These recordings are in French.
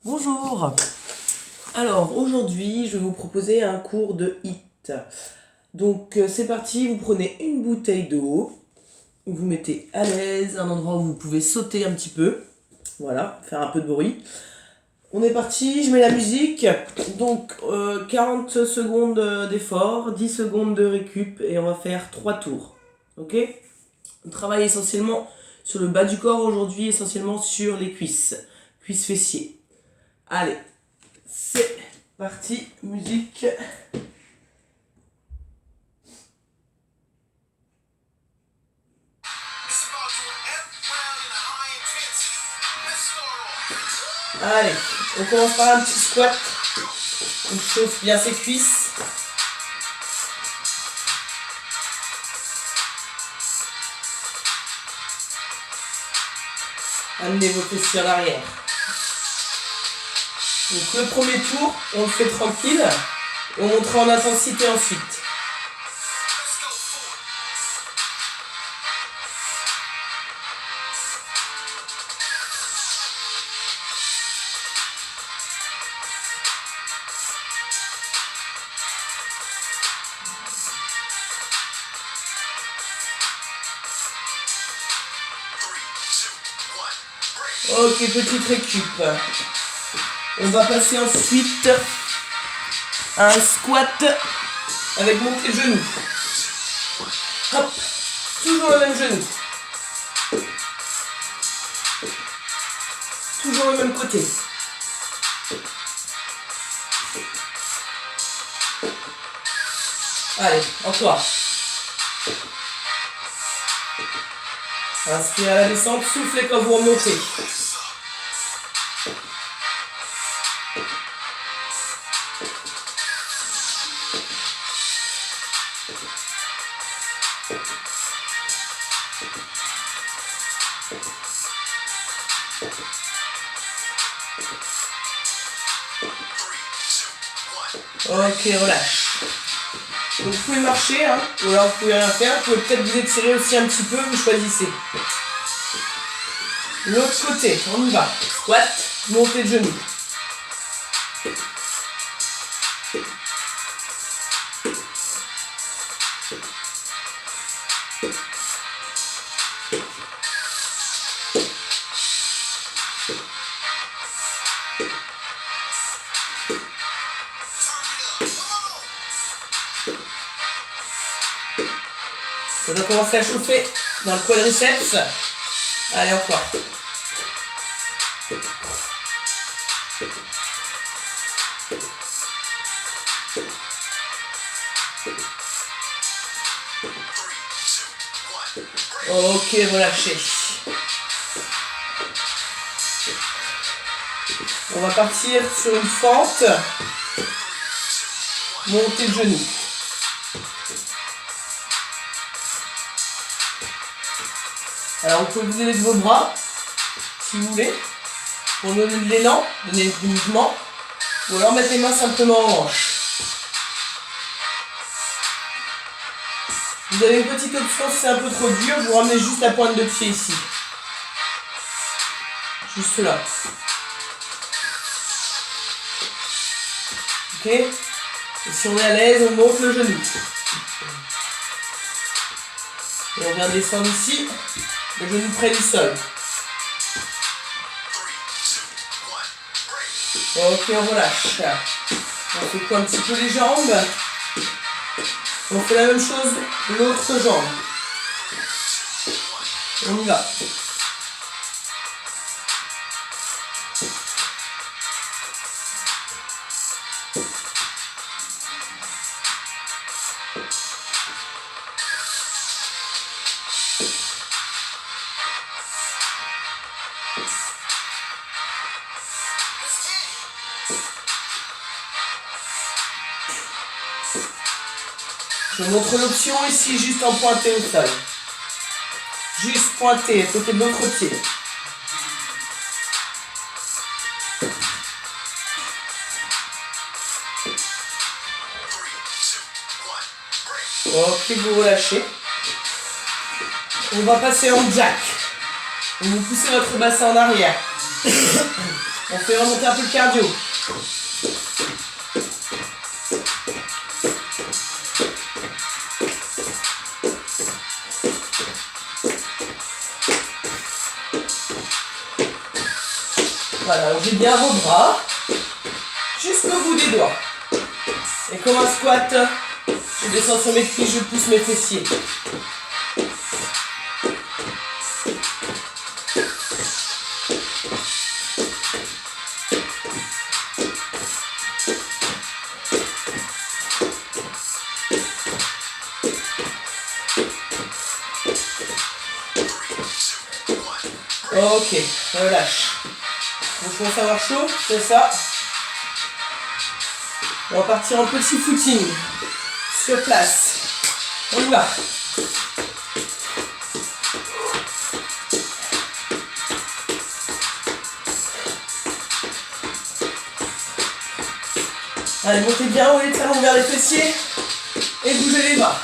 Bonjour. Alors aujourd'hui je vais vous proposer un cours de HIIT. Donc c'est parti, vous prenez une bouteille d'eau, vous mettez à l'aise, un endroit où vous pouvez sauter un petit peu, voilà, faire un peu de bruit. On est parti, je mets la musique, donc 40 secondes d'effort, 10 secondes de récup et on va faire 3 tours. Ok? On travaille essentiellement sur le bas du corps aujourd'hui, essentiellement sur les cuisses fessiers. Allez, c'est parti, musique. Allez, on commence par un petit squat. On chauffe bien ses cuisses. Amenez vos fessiers à l'arrière. Donc le premier tour, on le fait tranquille. Et on montera en intensité ensuite. Ok, petite récup. On va passer ensuite à un squat avec montée de genou. Hop, toujours le même genou. Toujours le même côté. Allez, encore. Inspirez à la descente, soufflez quand vous remontez. Ok, relâche. Donc vous pouvez marcher, hein, ou alors vous pouvez rien faire, vous pouvez peut-être vous étirer aussi un petit peu, vous choisissez. L'autre côté, on y va. Squat, montée de genoux. On va commencer à chauffer dans le quadriceps. Allez, encore. Ok, relâchez. On va partir sur une fente. Montée de genoux. Alors vous pouvez vous aider de vos bras, si vous voulez, pour donner de l'élan, donner du mouvement, ou alors mettre les mains simplement en hanche. Vous avez une petite option si c'est un peu trop dur, vous ramenez juste la pointe de pied ici. Juste là. Ok? Et si on est à l'aise, on monte le genou. Et on vient descendre ici, le genou près du sol. Ok, on relâche. On secoue un petit peu les jambes. On fait la même chose l'autre jambe. On y va. Je montre l'option ici, juste en pointé au sol. Juste pointé, à côté de l'autre pied. Ok, vous relâchez. On va passer en jack. Vous poussez votre bassin en arrière. On fait remonter un peu le cardio. Voilà, j'ai bien vos bras jusqu'au bout des doigts. Et comme un squat, je descends sur mes cuisses, je pousse mes fessiers. Ok, relâche. Donc on va avoir chaud, c'est ça. On va partir en petit footing. Sur place. On y va. Allez, montez bien haut les talons vers les fessiers. Et bougez les bras.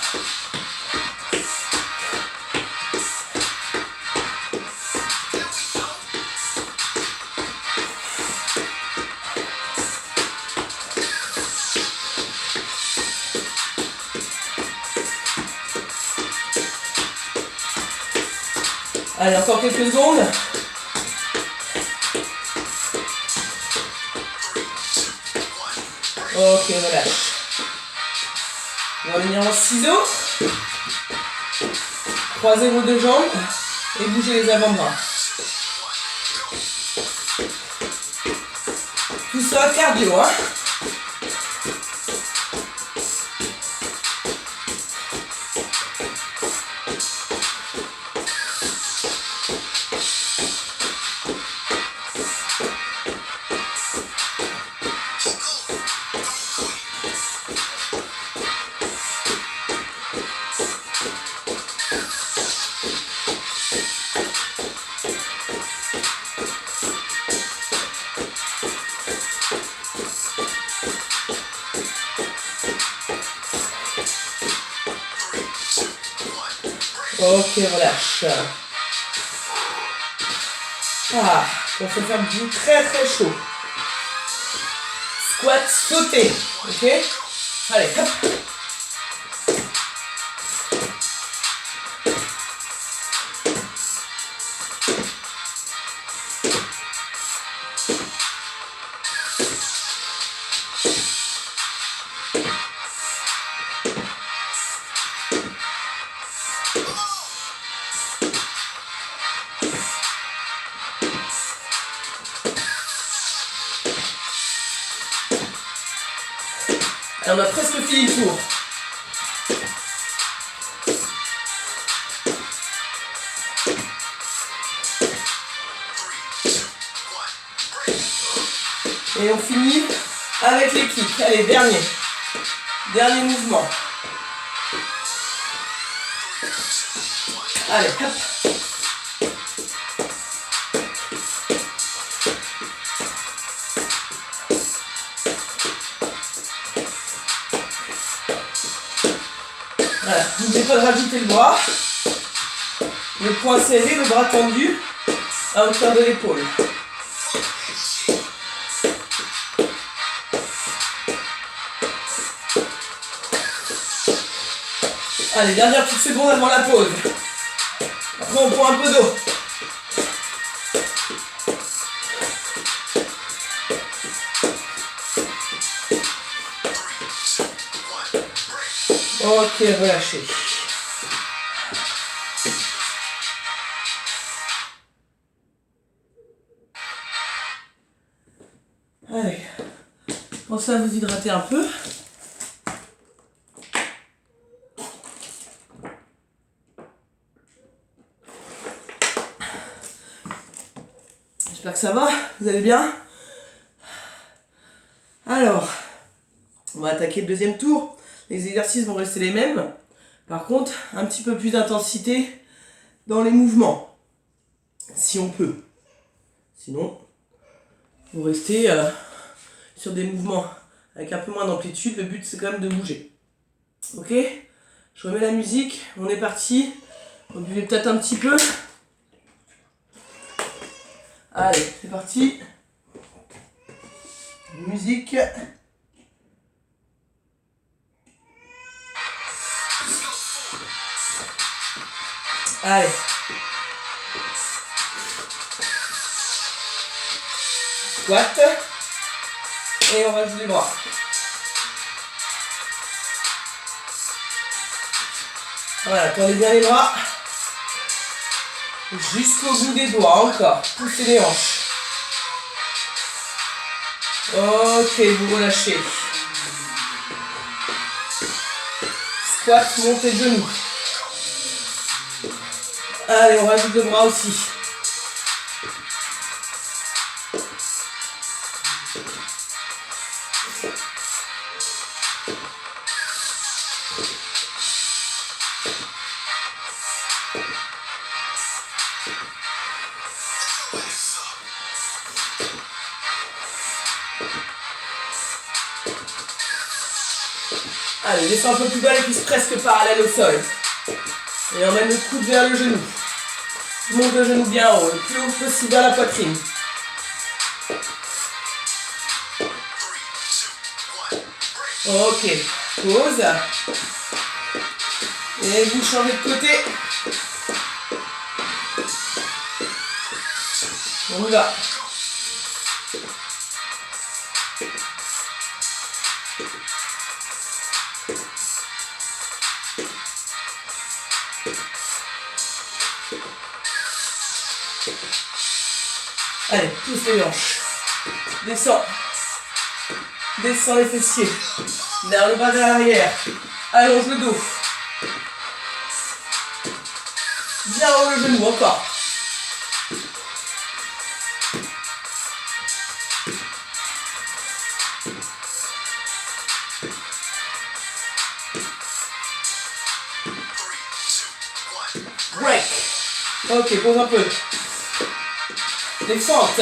Allez, encore quelques secondes. Ok, relâche. On va venir en ciseaux. Croisez vos deux jambes et bougez les avant-bras. Tout ça cardio, hein. Ok, relâche. Ah, on va faire du très très chaud. Squat sauté, ok. Allez, hop. Et on a presque fini le tour. Et on finit avec les kicks. Allez, dernier. Dernier mouvement. Allez, hop. Voilà, n'oubliez pas de rajouter le bras. Le poing serré, le bras tendu à hauteur de l'épaule. Allez, dernière petite seconde avant la pause. Après, on prend un peu d'eau. Ok, relâchez. Allez, pensez à vous hydrater un peu. J'espère que ça va, vous allez bien? Alors, on va attaquer le deuxième tour. Les exercices vont rester les mêmes. Par contre, un petit peu plus d'intensité dans les mouvements. Si on peut. Sinon, vous restez sur des mouvements avec un peu moins d'amplitude. Le but, c'est quand même de bouger. Ok? Je remets la musique. On est parti. On buvez peut-être un petit peu. Allez, c'est parti. Musique. Allez. Squat. Et on rajoute les bras. Voilà, tendez bien les bras. Jusqu'au bout des doigts, encore. Poussez les hanches. Ok, vous relâchez. Squat, montez le genou. Allez, on rajoute le bras aussi. Allez, descends un peu plus bas, les cuisses presque parallèles au sol. Et emmène le coude vers le genou. Monte le genou bien haut, le plus haut possible vers la poitrine. Ok, pause. Et vous changez de côté. On y va. Allez, pousse les hanches. Descends. Descends les fessiers. Vers le bas, vers l'arrière. Allonge le dos. Bien haut le genou, encore. Break. Ok, pose un peu. Descente.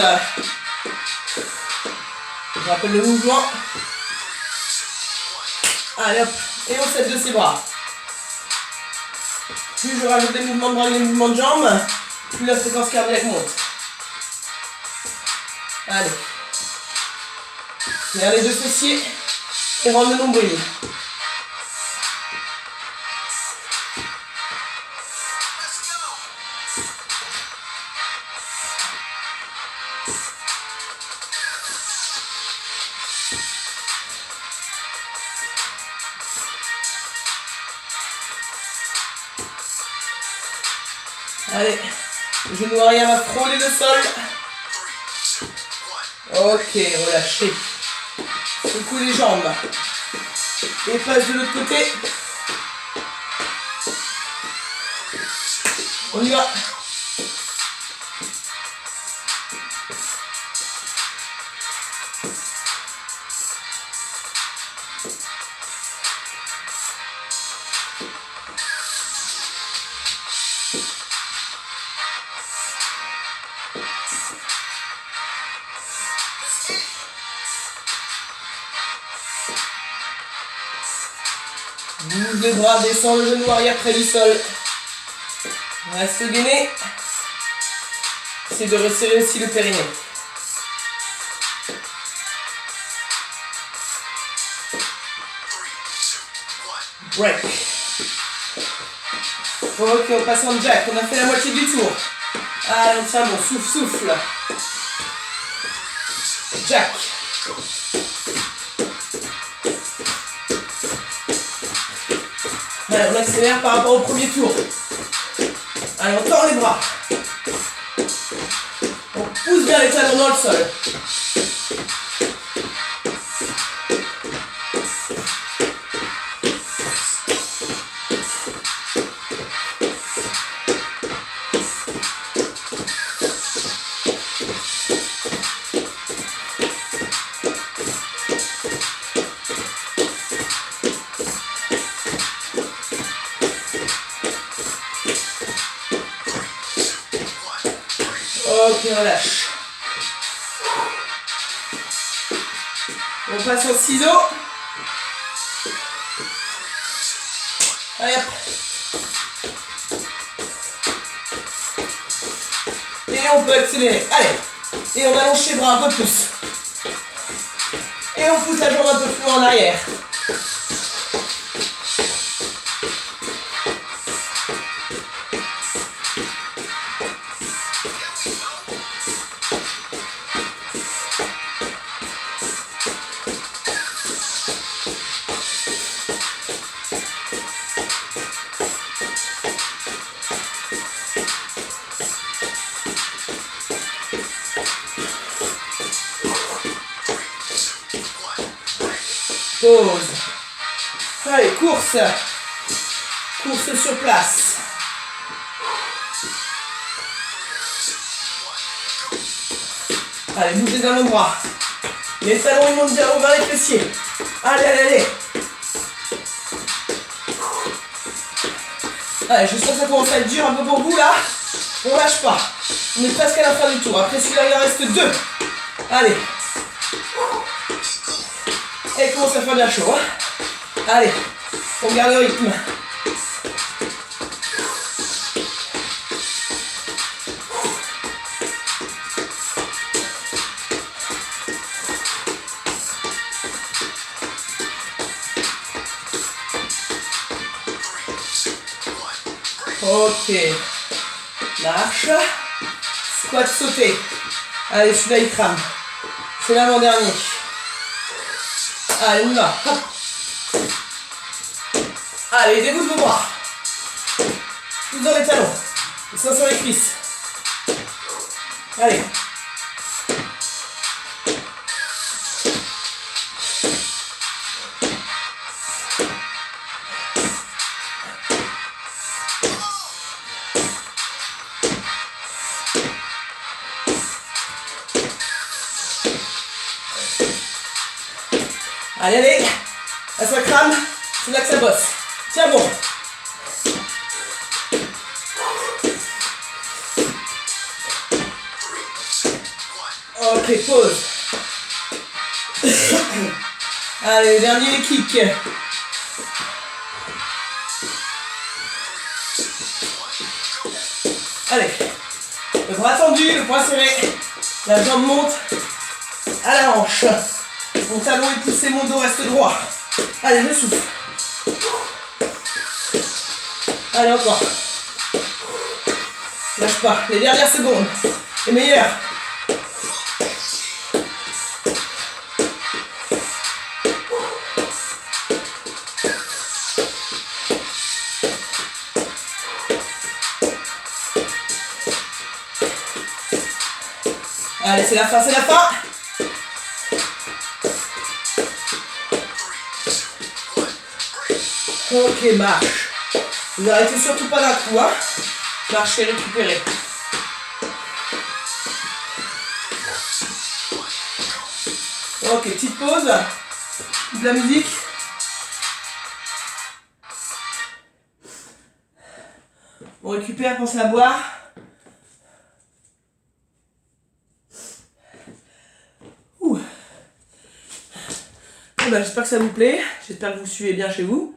Je rappelle le mouvement. Allez hop. Et on s'aide de ses bras. Plus je rajoute des mouvements de bras et des mouvements de jambes, plus la fréquence cardiaque monte. Allez. Serre les deux fessiers et rends le nombril. Allez, le genou arrière va frôler le sol. Ok, relâchez. Secoue les jambes. Et passe de l'autre côté. On y va. Bouge les bras, descends le genou arrière près du sol. Reste gainé. Essaye de resserrer aussi le périnée. Break. Ok, on passe en jack. On a fait la moitié du tour. Allez, on tient bon. Souffle, souffle. Jack. Allez, on accélère par rapport au premier tour. Allez, on tord les bras. On pousse bien les talons dans le sol. Ok, relâche. On passe au ciseau. Allez hop. Et on peut accélérer. Allez. Et on allonge les bras un peu plus. Et on pousse la jambe un peu plus loin en arrière. Pause. Allez, course. Course sur place. Allez, bougez d'un endroit. Les talons, ils montent bien vers les fessiers. Allez, allez, allez. Allez, je sens que ça commence à être dur un peu pour vous là. On lâche pas. On est presque à la fin du tour. Après celui-là, il en reste 2. Allez. Et il commence à faire bien chaud. Hein. Allez, on garde le rythme. Ok. Marche. Squat sauté. Allez, celui-là, il crame. C'est l'avant-dernier. Allez, on y va. Hop. Allez, dégoûte vos bras. Tous dans les talons. Les seins sur les cuisses. Allez. Allez, allez. Là, ça crame. C'est là que ça bosse. Tiens bon. Ok, pause. Allez, dernier kick. Allez. Le bras tendu, le poing serré. La jambe monte à la hanche. Mon talon est poussé, mon dos reste droit. Allez, je souffle. Allez, encore. Lâche pas. Les dernières secondes. Les meilleures. Allez, c'est la fin, c'est la fin. Ok, marche. Vous n'arrêtez surtout pas d'un coup, hein. Marchez, récupérez. Ok, petite pause. De la musique. On récupère, pense à boire. Ouh. Bon, bah, j'espère que ça vous plaît. J'espère que vous suivez bien chez vous.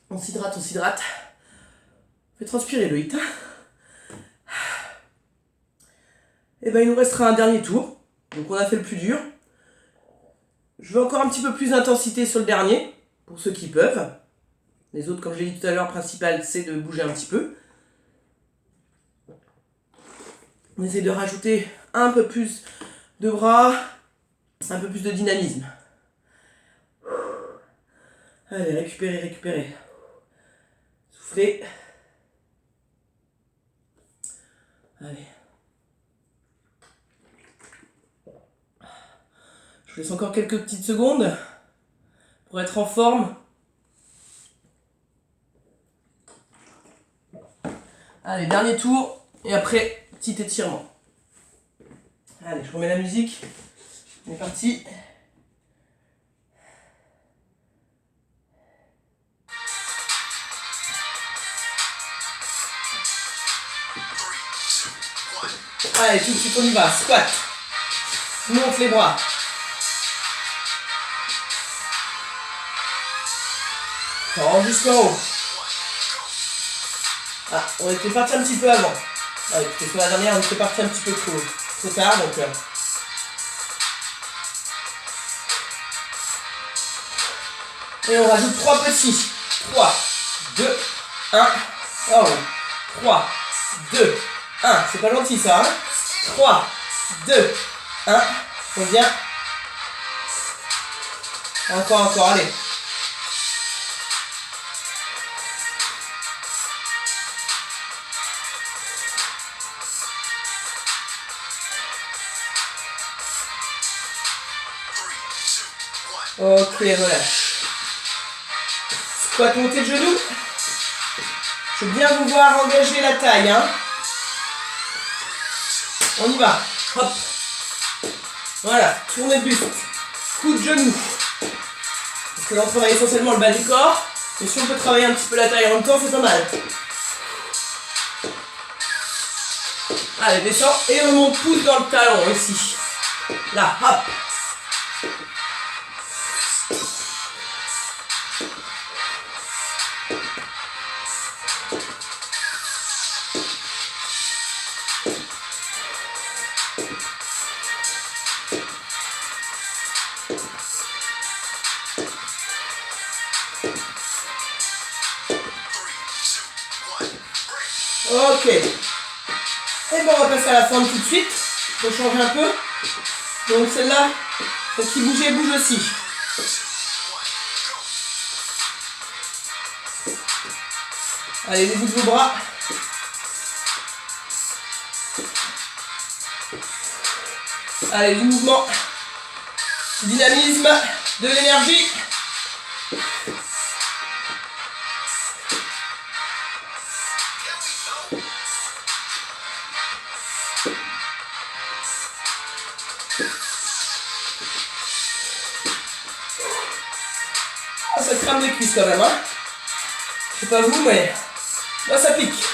On s'hydrate, on s'hydrate. Fait transpirer le hit. Et ben il nous restera un dernier tour. Donc on a fait le plus dur. Je veux encore un petit peu plus d'intensité sur le dernier, pour ceux qui peuvent. Les autres, comme je l'ai dit tout à l'heure, le principal c'est de bouger un petit peu. On essaie de rajouter un peu plus de bras, un peu plus de dynamisme. Allez, récupérez, récupérez. Soufflez. Allez. Je vous laisse encore quelques petites secondes pour être en forme. Allez, dernier tour et après, petit étirement. Allez, je remets la musique. On est parti. Allez, tout de suite on y va. Squat. Monte les bras. Tends jusqu'en haut. Ah, on était parti un petit peu avant. Ah, écoutez, sur la dernière, on était parti un petit peu trop tard, donc... Et on rajoute 3 petits. 3, 2, 1. Oh. 3, 2, 1. C'est pas gentil ça, hein. 3, 2, 1. Reviens. Encore, allez. Ok, relâche. Squat, montée de genoux. Je veux bien vous voir engager la taille, hein. On y va. Hop. Voilà, tournée de buste. Coup de genou. Parce que là on travaille essentiellement le bas du corps. Mais si on peut travailler un petit peu la taille en même temps, c'est pas mal. Allez, descends et remonte, pousse dans le talon ici. Là, hop. Ok. Et bon, on va passer à la forme tout de suite. Faut changer un peu. Donc celle-là, celle qui bougeait, bouge aussi. Allez, les bouts de vos bras. Allez, du mouvement. Du dynamisme, de l'énergie. Ça crame les cuisses quand même, hein. Je sais pas vous, mais moi ça pique.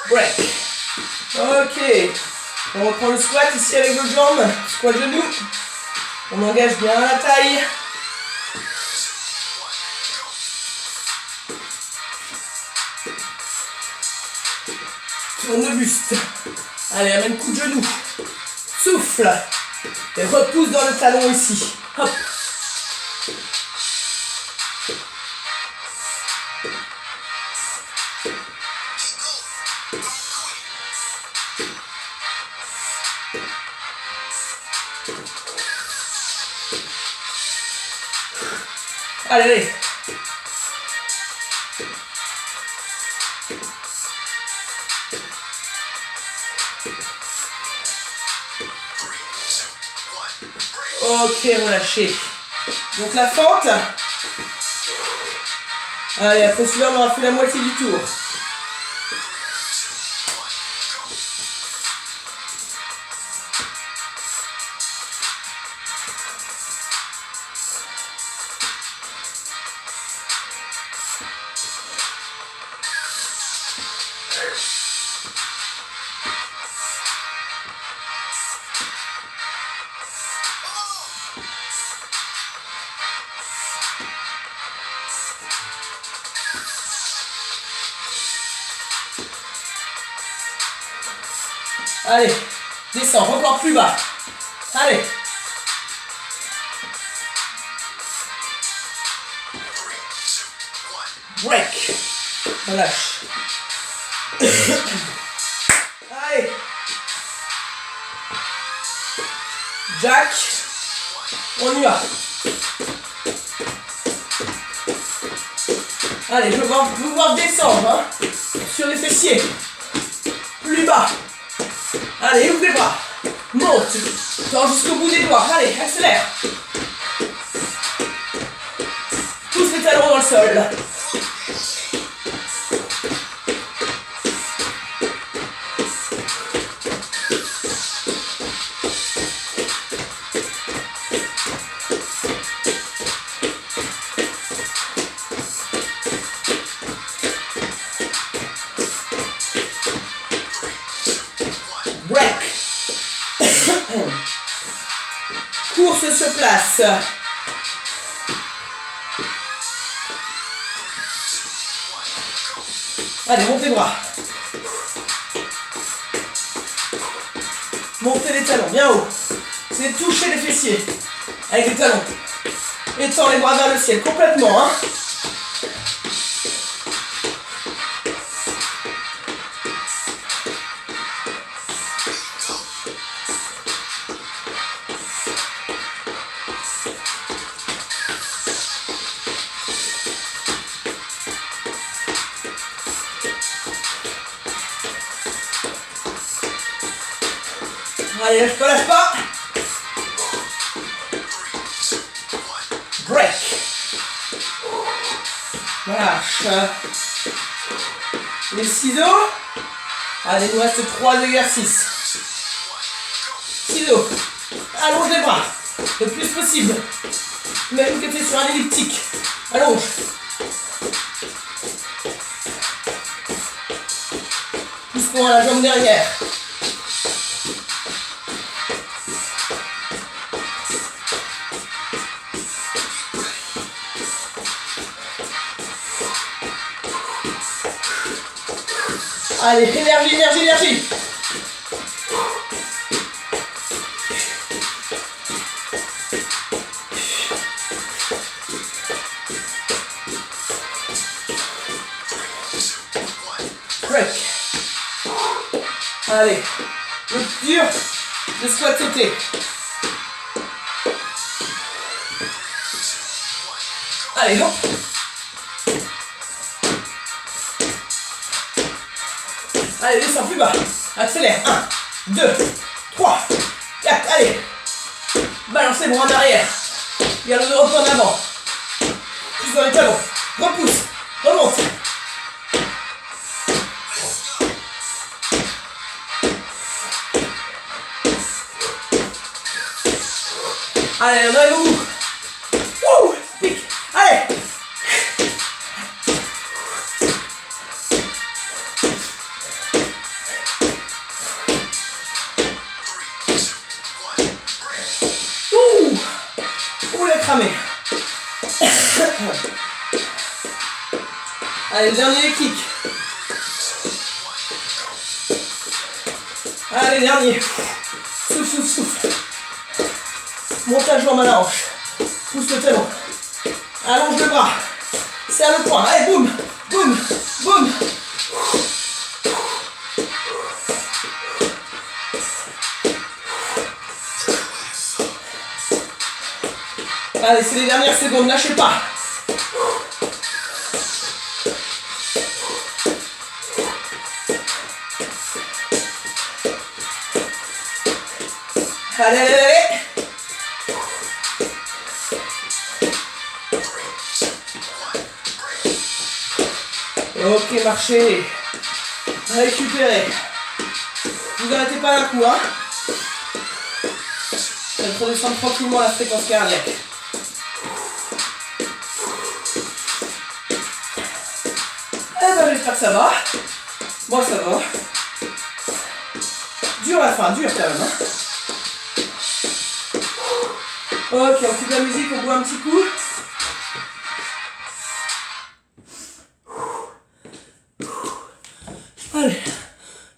Break. Ok. On reprend le squat ici avec nos jambes. Squat genou. On engage bien la taille. Tourne le buste. Allez, amène coup de genou. Souffle. Et repousse dans le talon ici. Hop. Allez, allez. Ok, relâchez. Donc la fente. Allez, après celui-là, on aura fait la moitié du tour. Allez, descends, encore plus bas. Allez. Break. Relâche. Allez. Jack. On y va. Allez, je veux vous voir descendre, hein, sur les fessiers. Plus bas. Allez, ouvre les bras. Monte. Tends jusqu'au bout des doigts. Allez, accélère. Pousse les talons dans le sol. Break. Course sur place. Allez, monte les bras. Montez les talons bien haut. Essayez de toucher les fessiers avec les talons. Étends les bras vers le ciel complètement, hein. Allez, lâche pas, lâche pas. Break. Lâche. Les ciseaux. Allez, il nous reste 3 exercices. Ciseaux. Allonge les bras. Le plus possible. Même que tu es sur un elliptique. Allonge. Pousse-toi à la jambe derrière. Allez, énergie, énergie, énergie. Break. Allez, le plus dur, le squat sauté. Allez, hop. Allez, descends plus bas. Accélère. 1, 2, 3, 4. Allez. Balance les bras en arrière. Garde le repos en avant. Plus dans les talons. Repousse. Remonte. Allez, on arrive au bout. Wouh, pique. Allez. Cramé. Allez, dernier kick. Allez, dernier. Souffle, souffle, souffle. Monte la jambe à la hanche. Pousse le talon. Allonge le bras. Serre le poing. Allez, boum, boum, boum. Allez, c'est les dernières secondes, lâchez pas. Allez, allez, allez. Ok, marchez. Récupérez. Vous arrêtez pas d'un coup, hein. Faites redescendre tranquillement la fréquence cardiaque. J'espère que ça va. Moi ça va. Dur à la fin, dur quand même. Hein. Ok, on coupe la musique, on boit un petit coup. Allez,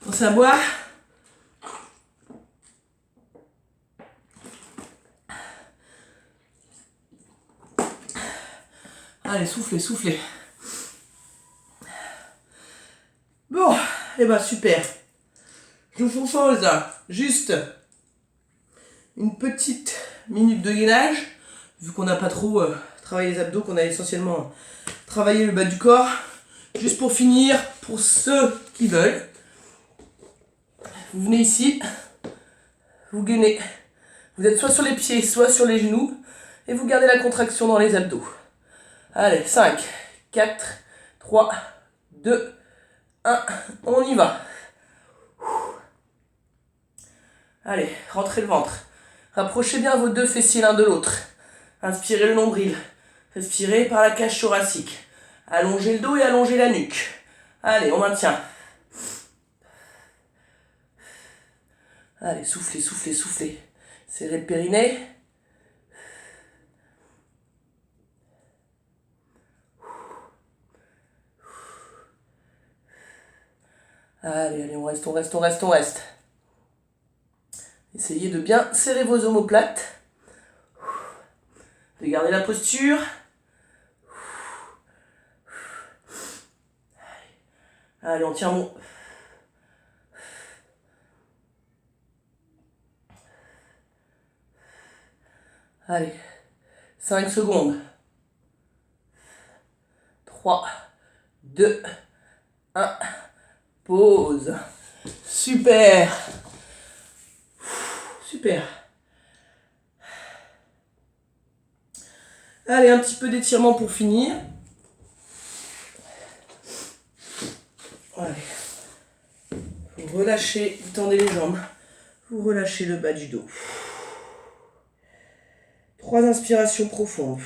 pensez à boire. Allez, soufflez, soufflez. Bon, et bah super. Je vous propose juste une petite minute de gainage, vu qu'on n'a pas trop travaillé les abdos, qu'on a essentiellement travaillé le bas du corps. Juste pour finir, pour ceux qui veulent, vous venez ici, vous gainez. Vous êtes soit sur les pieds, soit sur les genoux, et vous gardez la contraction dans les abdos. Allez, 5, 4, 3, 2, 1, on y va. Allez, rentrez le ventre. Rapprochez bien vos deux fessiers l'un de l'autre. Inspirez le nombril. Respirez par la cage thoracique. Allongez le dos et allongez la nuque. Allez, on maintient. Allez, soufflez, soufflez, soufflez. Serrez le périnée. Allez, allez, on reste, on reste, on reste, on reste. Essayez de bien serrer vos omoplates. De garder la posture. Allez, on tient bon. Allez, 5 secondes. 3, 2, 1. Pause. Super. Super. Allez, un petit peu d'étirement pour finir. Allez. Vous relâchez, vous tendez les jambes. Vous relâchez le bas du dos. 3 inspirations profondes.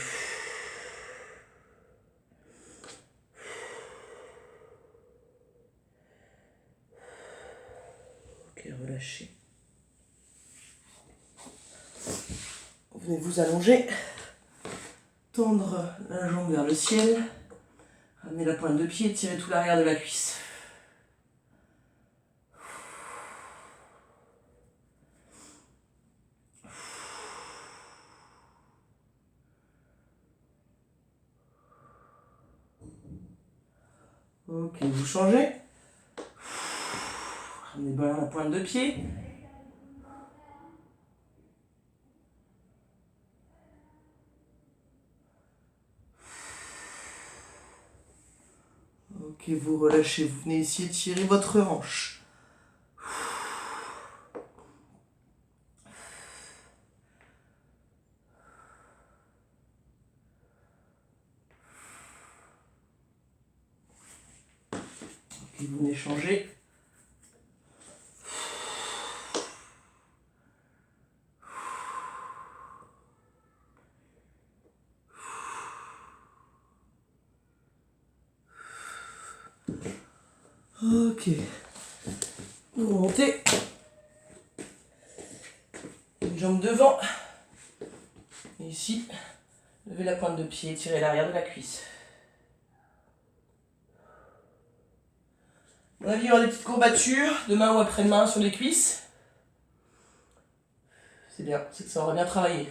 Ok, relâchez. Vous venez vous allonger. Tendre la jambe vers le ciel. Ramenez la pointe de pied et tirez tout l'arrière de la cuisse. Ok, vous changez. Ramenez bien la pointe de pied. Ok, vous relâchez. Vous venez essayer de tirer votre hanche. Ok, vous venez changer. Ok. Vous remontez. Une jambe devant. Et ici, levez la pointe de pied, tirez l'arrière de la cuisse. À mon avis, il y aura des petites courbatures, demain ou après-demain sur les cuisses. C'est bien, c'est que ça aura bien travaillé.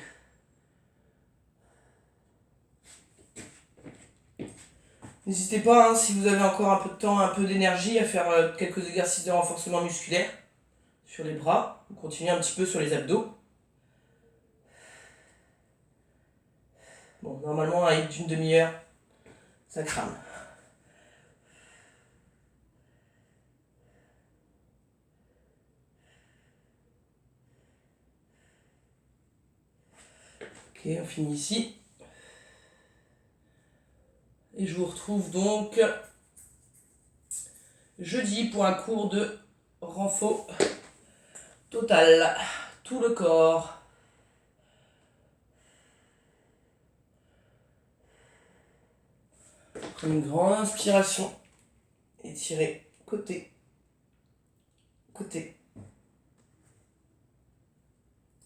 N'hésitez pas, hein, si vous avez encore un peu de temps, un peu d'énergie, à faire quelques exercices de renforcement musculaire sur les bras. Vous continuez un petit peu sur les abdos. Bon, normalement, à d'une demi-heure, ça crame. Ok, on finit ici. Et je vous retrouve donc jeudi pour un cours de renfo total. Tout le corps. Prenez une grande inspiration. Étirez côté, côté.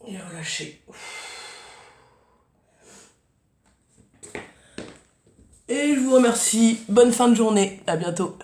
Et relâchez. Et je vous remercie. Bonne fin de journée. À bientôt.